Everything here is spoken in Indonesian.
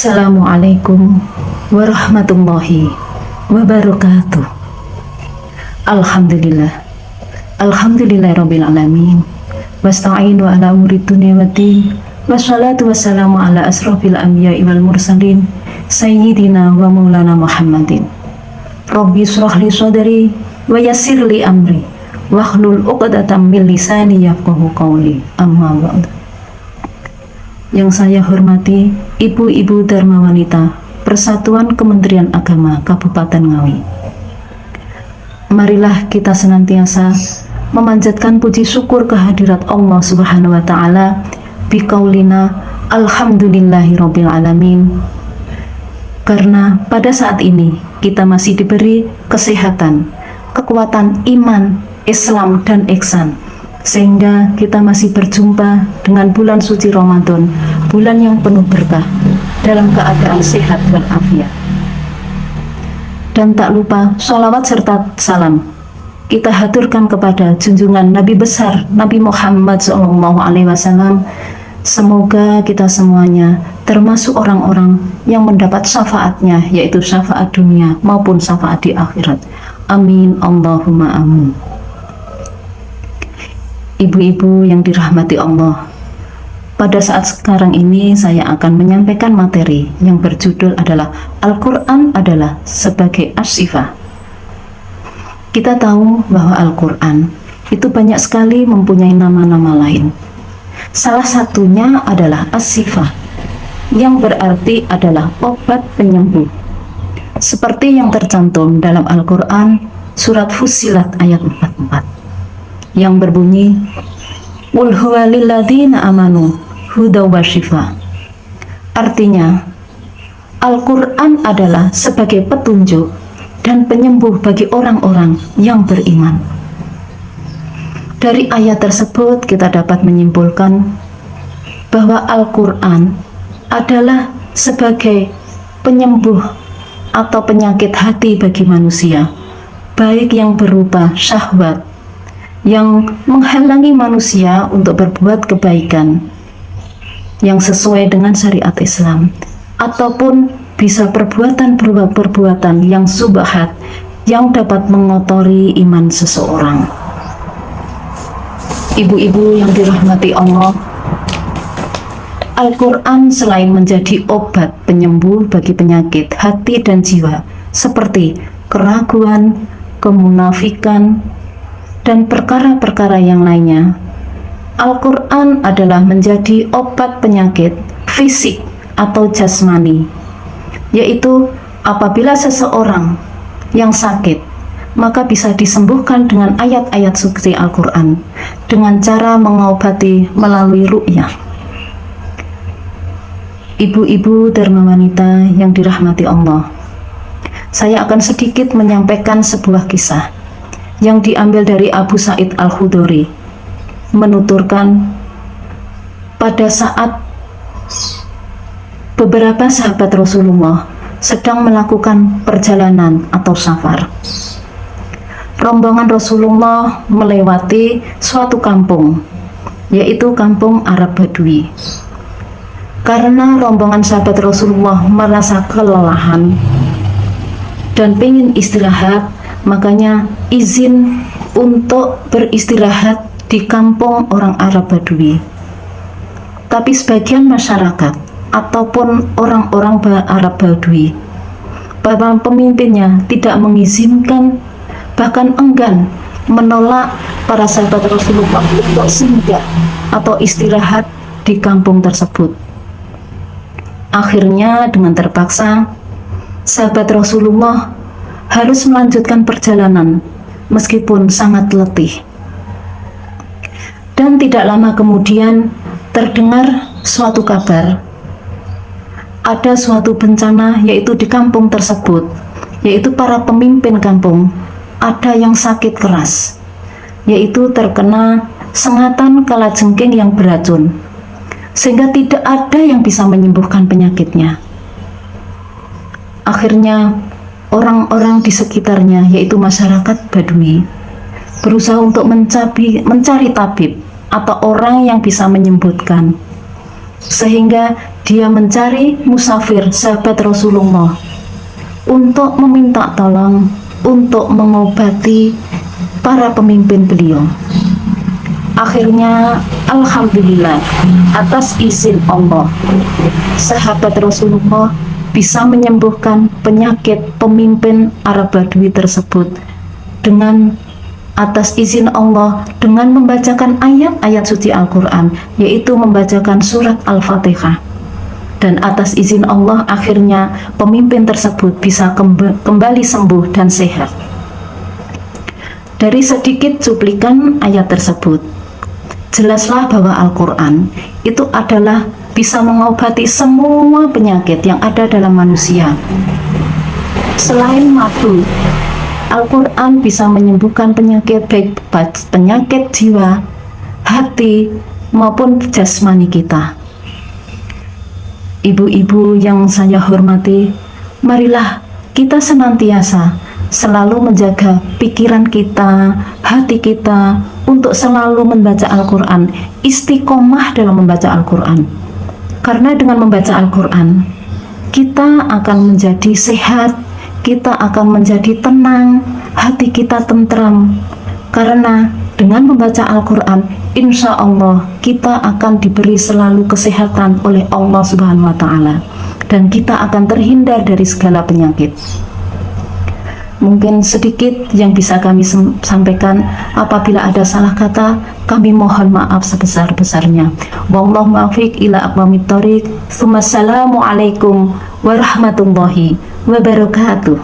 Assalamualaikum warahmatullahi wabarakatuh. Alhamdulillah, alhamdulillahirabbil alamin. Wasta'inu ala umuri dunya waddin. Wassalatu wassalamu ala asrofil anbiya'i wal mursalin sayyidina wa maulana Muhammadin. Rabbi shrah li sadri wa yassir li amri wahlul 'uqdatam min lisani yafqahu qawli. Amma ba'du. Yang saya hormati Ibu-ibu Dharma Wanita Persatuan Kementerian Agama Kabupaten Ngawi. Marilah kita senantiasa memanjatkan puji syukur kehadirat Allah Subhanahu wa taala biqaulina alhamdulillahirabbil alamin. Karena pada saat ini kita masih diberi kesehatan, kekuatan iman, Islam dan ihsan, sehingga kita masih berjumpa dengan bulan suci Ramadan, bulan yang penuh berkah, dalam keadaan sehat walafiat. Dan tak lupa sholawat serta salam kita haturkan kepada junjungan Nabi besar Nabi Muhammad SAW. Semoga kita semuanya termasuk orang-orang yang mendapat syafaatnya, yaitu syafaat dunia maupun syafaat di akhirat. Amin Allahumma amin. Ibu-ibu yang dirahmati Allah, pada saat sekarang ini saya akan menyampaikan materi yang berjudul adalah Al-Quran adalah sebagai as-sifah. Kita tahu bahwa Al-Quran itu banyak sekali mempunyai nama-nama lain. Salah satunya adalah as-sifah, yang berarti adalah obat penyembuh. Seperti yang tercantum dalam Al-Quran surat Fussilat ayat 44 yang berbunyi Qul huwa lilladzina amanu hudaw wa shifa. Artinya, Al-Quran adalah sebagai petunjuk dan penyembuh bagi orang-orang yang beriman. Dari ayat tersebut kita dapat menyimpulkan bahwa Al-Quran adalah sebagai penyembuh atau penyakit hati bagi manusia, baik yang berupa syahwat yang menghalangi manusia untuk berbuat kebaikan yang sesuai dengan syariat Islam, ataupun bisa perbuatan yang subhat yang dapat mengotori iman seseorang. Ibu-ibu yang dirahmati Allah, Al-Quran selain menjadi obat penyembuh bagi penyakit hati dan jiwa seperti keraguan, kemunafikan, dan perkara-perkara yang lainnya, Al-Quran adalah menjadi obat penyakit fisik atau jasmani, yaitu apabila seseorang yang sakit maka bisa disembuhkan dengan ayat-ayat suci Al-Quran dengan cara mengobati melalui ru'yah. Ibu-ibu Dharma Wanita yang dirahmati Allah, saya akan sedikit menyampaikan sebuah kisah yang diambil dari Abu Sa'id Al-Khudri, menuturkan pada saat beberapa sahabat Rasulullah sedang melakukan perjalanan atau safar. Rombongan Rasulullah melewati suatu kampung, yaitu kampung Arab Badui. Karena rombongan sahabat Rasulullah merasa kelelahan dan ingin istirahat, makanya izin untuk beristirahat di kampung orang Arab Badui. Tapi sebagian masyarakat ataupun orang-orang Arab Badui, para pemimpinnya tidak mengizinkan, bahkan enggan menolak para sahabat Rasulullah untuk singgah atau istirahat di kampung tersebut. Akhirnya dengan terpaksa sahabat Rasulullah harus melanjutkan perjalanan meskipun sangat letih. Dan tidak lama kemudian terdengar suatu kabar, ada suatu bencana yaitu di kampung tersebut, yaitu para pemimpin kampung ada yang sakit keras, yaitu terkena sengatan kalajengking yang beracun, sehingga tidak ada yang bisa menyembuhkan penyakitnya. Akhirnya orang-orang di sekitarnya, yaitu masyarakat Badui, berusaha untuk mencari tabib atau orang yang bisa menyembuhkan, sehingga dia mencari musafir sahabat Rasulullah untuk meminta tolong untuk mengobati para pemimpin beliau. Akhirnya alhamdulillah atas izin Allah sahabat Rasulullah bisa menyembuhkan penyakit pemimpin Arab Badui tersebut dengan atas izin Allah, dengan membacakan ayat-ayat suci Al-Quran, yaitu membacakan surat Al-Fatihah. Dan atas izin Allah akhirnya pemimpin tersebut bisa kembali sembuh dan sehat. Dari sedikit cuplikan ayat tersebut, jelaslah bahwa Al-Quran itu adalah bisa mengobati semua penyakit yang ada dalam manusia. Selain matu, Al-Quran bisa menyembuhkan penyakit baik penyakit jiwa, hati, maupun jasmani kita. Ibu-ibu yang saya hormati, marilah kita senantiasa selalu menjaga pikiran kita, hati kita untuk selalu membaca Al-Quran, istiqomah dalam membaca Al-Quran. Karena dengan membaca Al-Quran, kita akan menjadi sehat, kita akan menjadi tenang, hati kita tentram. Karena dengan membaca Al-Quran, insya Allah kita akan diberi selalu kesehatan oleh Allah Subhanahu wa Ta'ala, dan kita akan terhindar dari segala penyakit. Mungkin sedikit yang bisa kami sampaikan. Apabila ada salah kata, kami mohon maaf sebesar-besarnya. Wallahu muwaffiq ila aqwamit thoriq. Assalamualaikum warahmatullahi wabarakatuh.